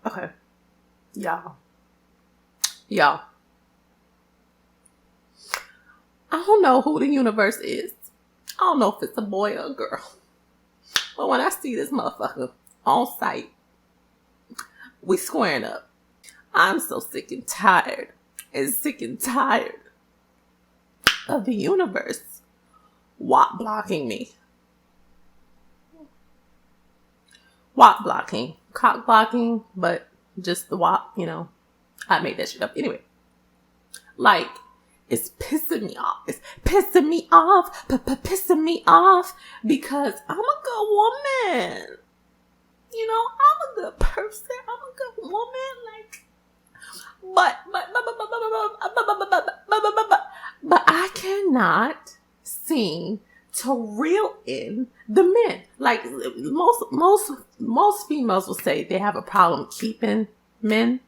Okay. Y'all. I don't know who the universe is. I don't know if it's a boy or a girl. But when I see this motherfucker on site, we squaring up. I'm so sick and tired of the universe Wapblocking me. Wapblocking. Cock blocking, but just the wop, I made that shit up. Anyway. Like, it's pissing me off. It's pissing me off. Pissing me off because I'm a good woman. I'm a good person. I'm a good woman. Like, but I cannot seem to reel in the men. Like, most females will say they have a problem keeping men.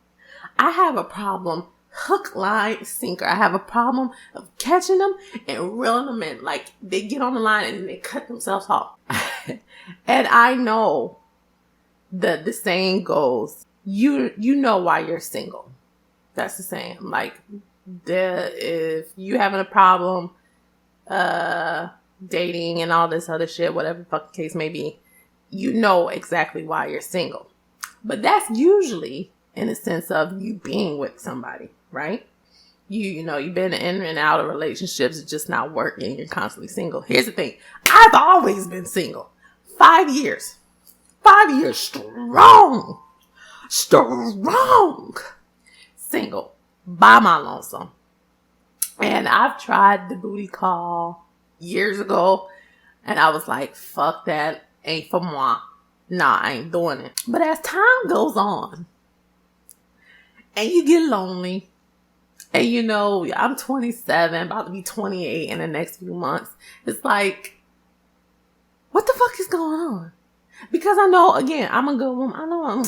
I have a problem hook, line, sinker. I have a problem of catching them and reeling them in. Like, they get on the line and they cut themselves off. And I know that the saying goes, you know why you're single. That's the saying. Like, if you having a problem dating and all this other shit, whatever the fucking case may be, you know exactly why you're single. But that's usually in the sense of you being with somebody, right? You've been in and out of relationships, it's just not working, you're constantly single. Here's the thing, I've always been single. 5 years. 5 years strong. Single. By my lonesome. And I've tried the Bootycall years ago, and I was like, fuck that, ain't for moi. Nah, I ain't doing it. But as time goes on, and you get lonely, and I'm 27, about to be 28 in the next few months. It's like, what the fuck is going on? Because I know, again, I'm a good woman. I know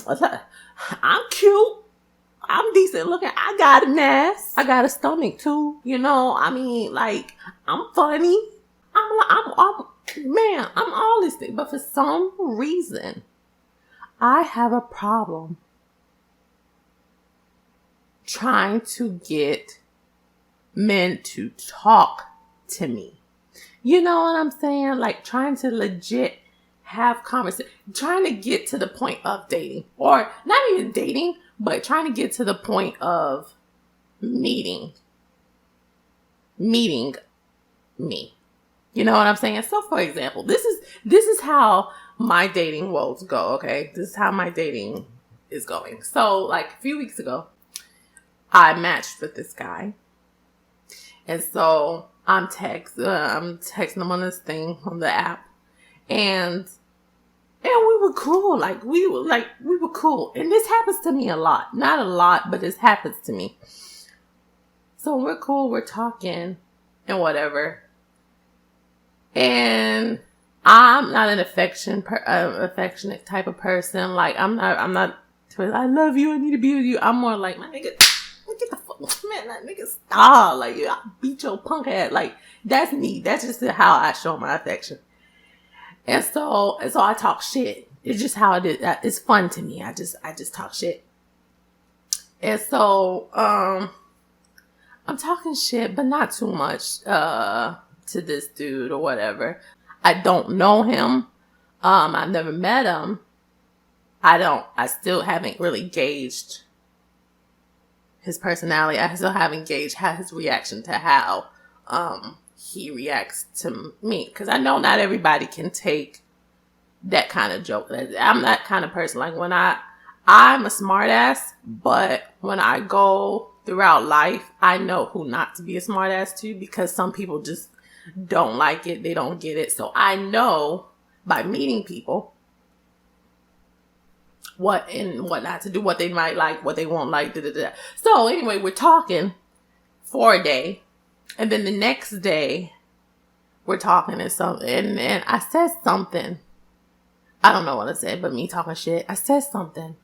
I'm cute. I'm decent looking. I got an ass. I got a stomach too. Like, I'm funny. I'm all these things. But for some reason, I have a problem trying to get men to talk to me. You know what I'm saying? Like, trying to legit have conversation, trying to get to the point of dating, or not even dating, but trying to get to the point of meeting me. You know what I'm saying? So, for example, this is how my dating woes go. Okay, this is how my dating is going. So, like, a few weeks ago, I matched with this guy, and so I'm texting him on this thing on the app, and we were cool. Like, we were cool. And this happens to me a lot. Not a lot, but this happens to me. So we're cool. We're talking and whatever. And I'm not an affectionate type of person. Like, I'm not, I love you, I need to be with you. I'm more like, my nigga, get the fuck, man, that nigga stop. Like, I'll beat your punk head. Like, that's me. That's just how I show my affection. And so I talk shit. It's just how it is. It's fun to me. I just talk shit. And so, I'm talking shit, but not too much, to this dude or whatever. I don't know him. I've never met him. I still haven't really gauged his personality. I still haven't gauged his reaction to how, he reacts to me, because I know not everybody can take that kind of joke. I'm that kind of person. Like, when I'm a smart ass, but when I go throughout life, I know who not to be a smart ass to, because some people just don't like it. They don't get it. So I know by meeting people what and what not to do, what they might like, what they won't like. So anyway, we're talking for a day. And then the next day, we're talking and I said something. I don't know what I said, but me talking shit. I said something.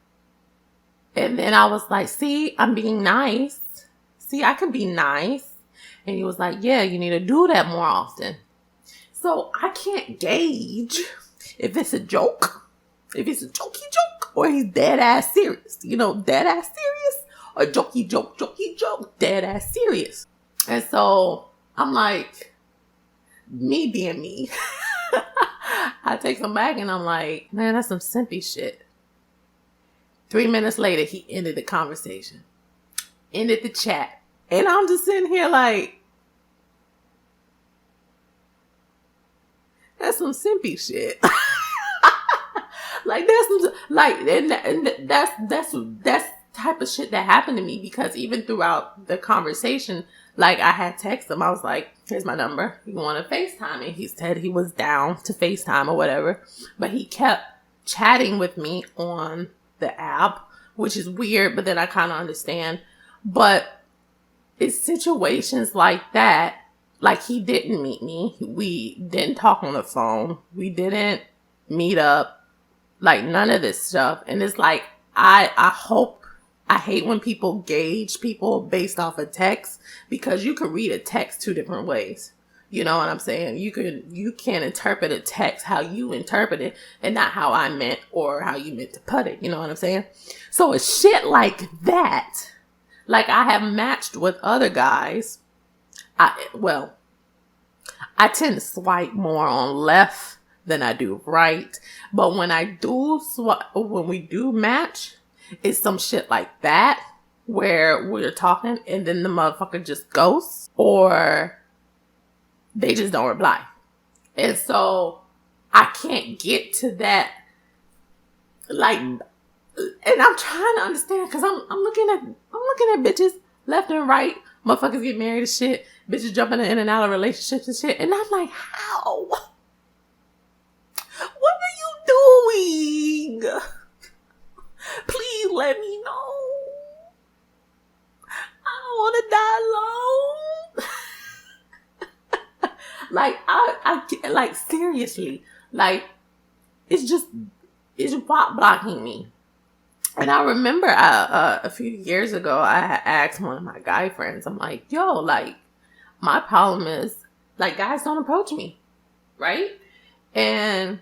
And then I was like, see, I'm being nice. See, I can be nice. And he was like, yeah, you need to do that more often. So I can't gauge if it's a joke, if it's a jokey joke, or he's dead ass serious. You know, dead ass serious or jokey joke, dead ass serious. And so I'm like, me being me, I take him back and I'm like, man, that's some simpy shit. 3 minutes later, he ended the conversation, ended the chat. And I'm just sitting here like, that's some simpy shit. Like that's some, like, and that's type of shit that happened to me, because even throughout the conversation, like I had texted him, I was like, here's my number, you want to FaceTime? And he said he was down to FaceTime or whatever, but he kept chatting with me on the app, which is weird, but then I kind of understand. But it's situations like that, like he didn't meet me, we didn't talk on the phone, we didn't meet up, like none of this stuff. And it's like, I hate when people gauge people based off of text, because you can read a text 2 different ways. You know what I'm saying? You can interpret a text how you interpret it and not how I meant or how you meant to put it. You know what I'm saying? So it's shit like that. Like I have matched with other guys. I tend to swipe more on left than I do right. But when when we do match, it's some shit like that where we're talking and then the motherfucker just ghosts or they just don't reply. And so I can't get to that, like, and I'm trying to understand, because I'm looking at bitches left and right. Motherfuckers get married and shit. Bitches jumping in and out of relationships and shit. And I'm like, how? What are you doing? Please let me know. I don't want to die alone. Like, I like, seriously, like, it's Wapblocking me. And I remember a few years ago, I had asked one of my guy friends, I'm like, yo, like, my problem is, like, guys don't approach me, right? And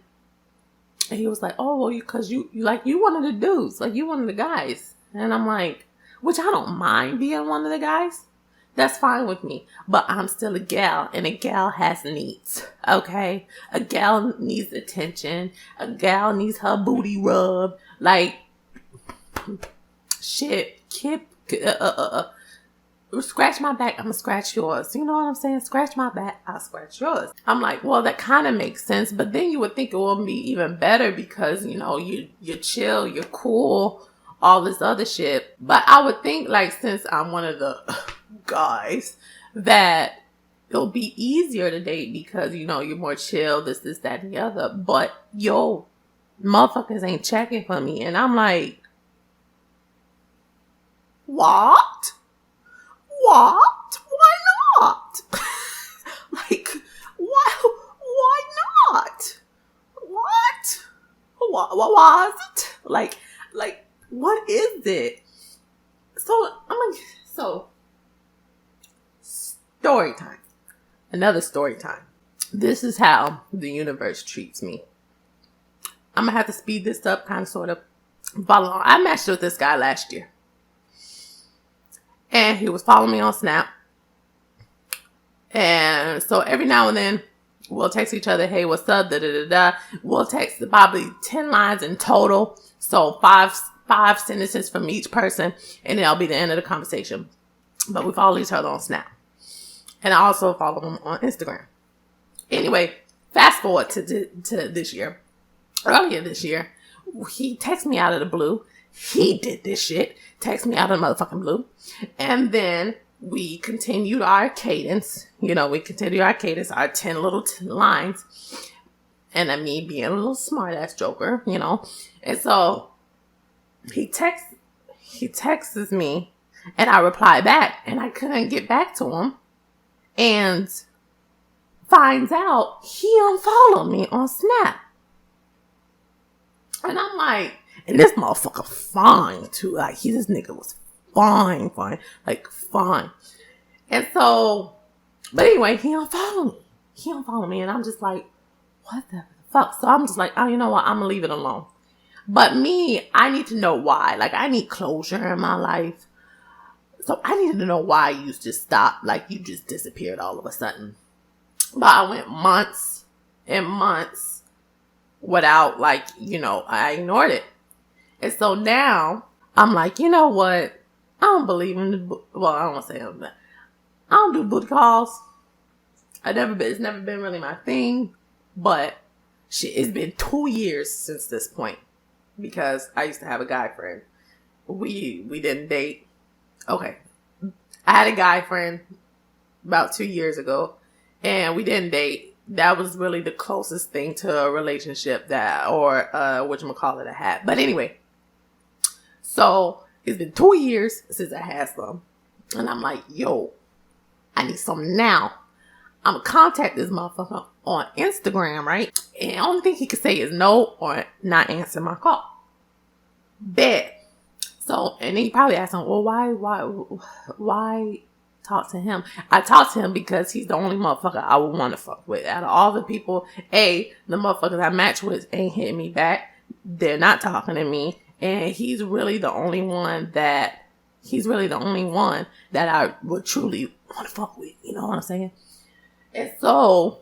he was like, oh, well, because you one of the dudes, like, you one of the guys. And I'm like, which I don't mind being one of the guys. That's fine with me. But I'm still a gal, and a gal has needs, okay? A gal needs attention. A gal needs her booty rubbed. Like, shit, scratch my back, I'm gonna scratch yours. You know what I'm saying? Scratch my back, I'll scratch yours. I'm like, well, that kind of makes sense. But then you would think it would be even better because, you know, you're chill, you're cool, all this other shit. But I would think, like, since I'm one of the guys, that it'll be easier to date because, you know, you're more chill, this, that, and the other. But, yo, motherfuckers ain't checking for me. And I'm like, what? Why not? Like, why not? What was it? Like, what is it? So, story time. Another story time. This is how the universe treats me. I'm gonna have to speed this up, kind of, sort of, follow on. I matched with this guy last year. And he was following me on Snap. And so every now and then, we'll text each other, hey, what's up, da-da-da-da. We'll text probably 10 lines in total. So five sentences from each person. And that'll be the end of the conversation. But we follow each other on Snap. And I also follow him on Instagram. Anyway, fast forward to this year. Earlier this year, he texted me out of the blue. He did this shit. Text me out of the motherfucking blue. And then we continued our cadence. You know, we continued our cadence, our 10 little lines. And then me being a little smart ass joker, you know. And so he texts me and I reply back and I couldn't get back to him. And finds out he unfollowed me on Snap. And I'm like, and this motherfucker fine too. Like, this nigga was fine. Like, fine. And so, but anyway, he unfollowed me. And I'm just like, what the fuck? So I'm just like, oh, you know what? I'm gonna leave it alone. But me, I need to know why. Like, I need closure in my life. So I needed to know why you just stopped. Like, you just disappeared all of a sudden. But I went months and months without, like, I ignored it. And so now I'm like, you know what? I don't believe in I don't want to say that. I don't do booty calls. It's never been really my thing. But shit, it's been 2 years since this point. Because I used to have a guy friend. We didn't date. Okay. I had a guy friend about 2 years ago. And we didn't date. That was really the closest thing to a relationship whatchamacallit I had. But anyway. So, it's been 2 years since I had some. And I'm like, yo, I need some now. I'm going to contact this motherfucker on Instagram, right? And the only thing he could say is no or not answer my call. Bet. So, and then you probably ask him, well, why talk to him? I talk to him because he's the only motherfucker I would want to fuck with. Out of all the people, the motherfuckers I match with ain't hitting me back. They're not talking to me. And he's really the only one that I would truly want to fuck with. You know what I'm saying? And so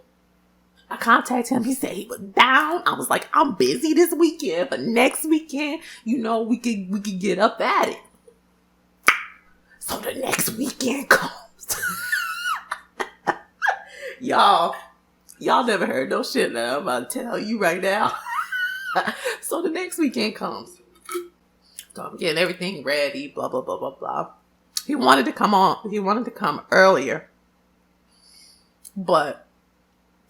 I contacted him. He said he was down. I was like, I'm busy this weekend, but next weekend, we could get up at it. So the next weekend comes. Y'all never heard no shit that I'm about to tell you right now. So the next weekend comes. So I'm getting everything ready, blah, blah, blah, blah, blah. He wanted to come earlier. But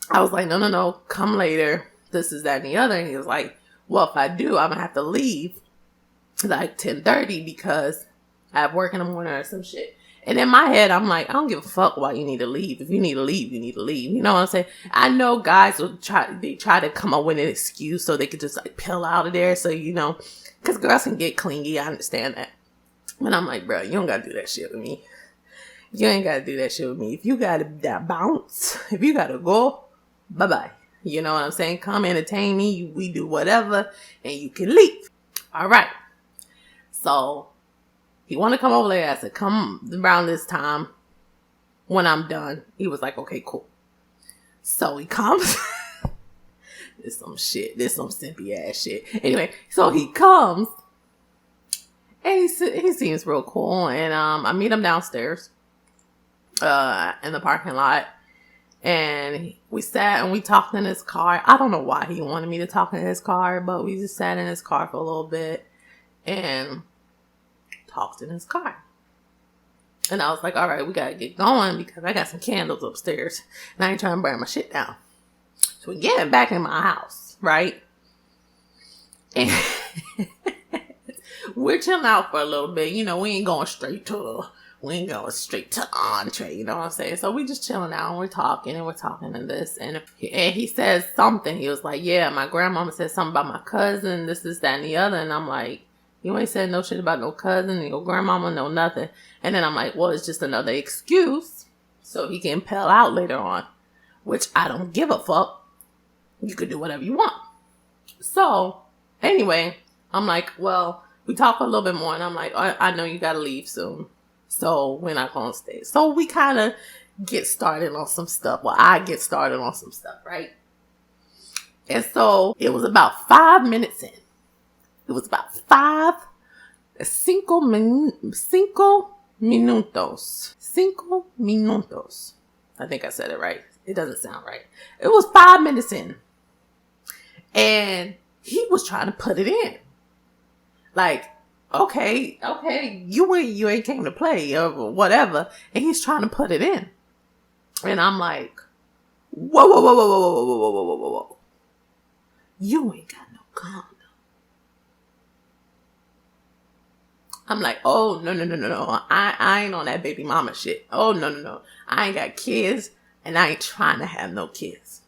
I was like, no, come later. This is that and the other. And he was like, well, if I do, I'm going to have to leave like 10:30 because I have work in the morning or some shit. And in my head, I'm like, I don't give a fuck why you need to leave. If you need to leave, you need to leave. You know what I'm saying? I know guys will try to come up with an excuse so they could just like peel out of there. So, because girls can get clingy. I understand that. But I'm like, bro, you don't got to do that shit with me. You ain't got to do that shit with me. If you got to bounce, if you got to go, bye-bye. You know what I'm saying? Come entertain me. We do whatever and you can leave. All right. So he wanted to come over there. I said, come around this time when I'm done. He was like, okay, cool. So he comes. This some shit. This some simpy ass shit. Anyway, so he comes and he seems real cool. And I meet him downstairs in the parking lot. And we sat and we talked in his car. I don't know why he wanted me to talk in his car, but we just sat in his car for a little bit and talked in his car. And I was like, all right, we got to get going because I got some candles upstairs and I ain't trying to burn my shit down. So we get back in my house, right? And we're chilling out for a little bit. We ain't going straight to entree, you know what I'm saying? So we just chilling out and we're talking and this. And he says something. He was like, yeah, my grandmama said something about my cousin, this, that, and the other. And I'm like, you ain't said no shit about no cousin and your grandmama, no nothing. And then I'm like, well, it's just another excuse so he can peel out later on, which I don't give a fuck. You could do whatever you want. So anyway, I'm like, well, we talk a little bit more and I'm like, I know you gotta leave soon. So we're not going to stay. So we kind of get started on some stuff. Well, I get started on some stuff, right? And so it was about 5 minutes in. It was about 5 minutos. I think I said it right. It doesn't sound right. It was 5 minutes in. And he was trying to put it in. Like, okay, you ain't came to play or whatever. And he's trying to put it in. And I'm like, whoa. You ain't got no condom. I'm like, oh, no. I ain't on that baby mama shit. Oh, no. I ain't got kids and I ain't trying to have no kids.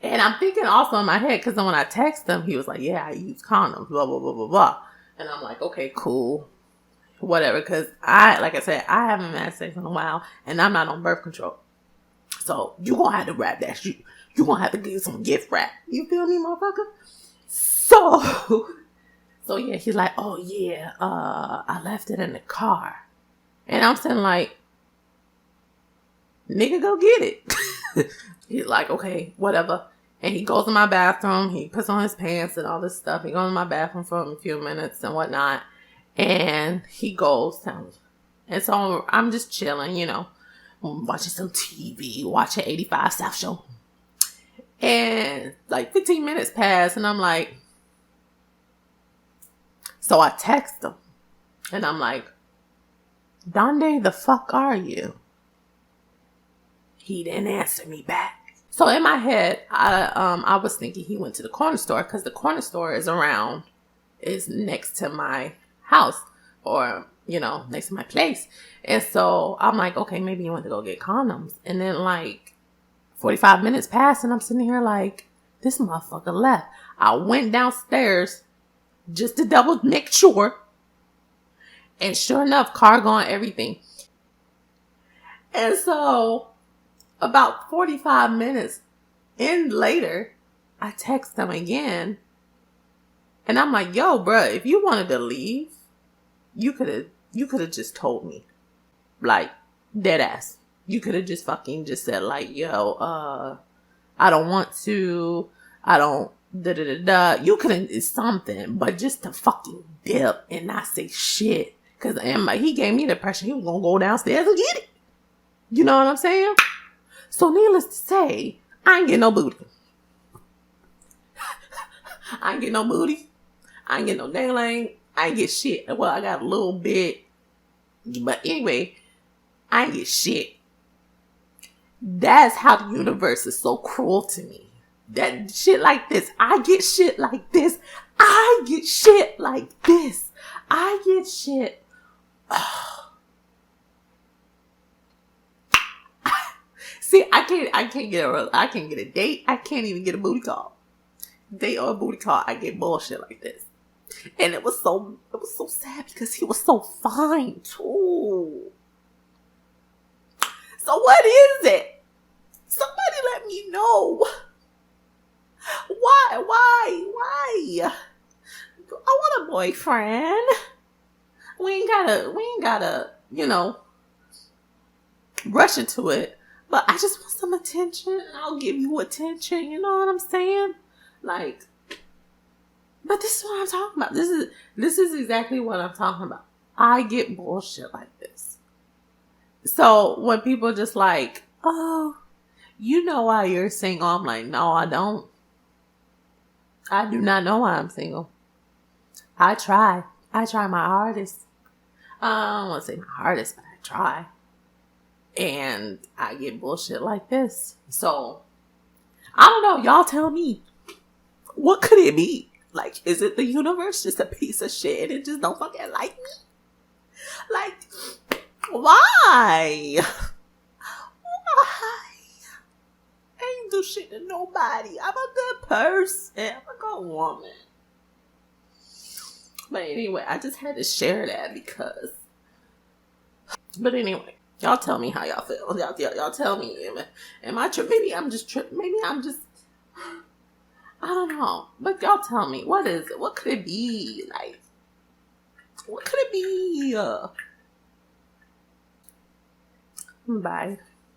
And I'm thinking also in my head, because when I text him, he was like, yeah, I use condoms, blah, blah, blah, blah, blah. And I'm like, okay, cool. Whatever. Because like I said, I haven't had sex in a while and I'm not on birth control. So you going to have to wrap that shit. You going to have to get some gift wrap. You feel me, motherfucker? So, so yeah, he's like, oh yeah, I left it in the car. And I'm saying like, nigga, go get it. He's like, okay, whatever. And he goes in my bathroom. He puts on his pants and all this stuff. He goes in my bathroom for a few minutes and whatnot. And he goes down. And so I'm just chilling, you know, watching some TV, watching 85 South Show. And like 15 minutes pass and I'm like, so I text him. And I'm like, Donde, the fuck are you? He didn't answer me back. So in my head, I was thinking he went to the corner store because the corner store is next to my house or, you know, next to my place. And so I'm like, okay, maybe he went to go get condoms. And then like 45 minutes passed and I'm sitting here like, this motherfucker left. I went downstairs just to double make sure. And sure enough, car gone, everything. And so about 45 minutes in later, I text him again. And I'm like, yo, bruh, if you wanted to leave, you could have just told me. Like, dead ass. You could have just fucking just said like, yo, I don't want to. I don't, da-da-da-da. You could have something, but just to fucking dip and not say shit. Because he gave me the impression he was going to go downstairs and get it. You know what I'm saying? So needless to say, I ain't get no booty. I ain't get no booty. I ain't get no dangling. I ain't get shit. Well, I got a little bit. But anyway, I ain't get shit. That's how the universe is so cruel to me. That shit like this. I get shit like this. I get shit like this. I get shit. Oh. See, I can't get a date. I can't even get a booty call. Date or a booty call. I get bullshit like this. And it was so sad because he was so fine too. So what is it? Somebody let me know. Why? I want a boyfriend. We ain't gotta, you know, rush into it. But I just want some attention. I'll give you attention. You know what I'm saying? Like, but this is what I'm talking about. This is exactly what I'm talking about. I get bullshit like this. So when people just like, oh, you know why you're single? I'm like, no, I don't. I do not know why I'm single. I try my hardest. I don't want to say my hardest, but I try. And I get bullshit like this. So, I don't know. Y'all tell me. What could it be? Like, is it the universe just a piece of shit and it just don't fucking like me? Like, why? Why? I ain't do shit to nobody. I'm a good person. I'm a good woman. But anyway, I just had to share that because. But anyway, y'all tell me how y'all feel. Y'all tell me. Am I tripping? Maybe I'm just tripping. Maybe I'm just. I don't know. But y'all tell me. What is it? What could it be? Like, what could it be? Bye.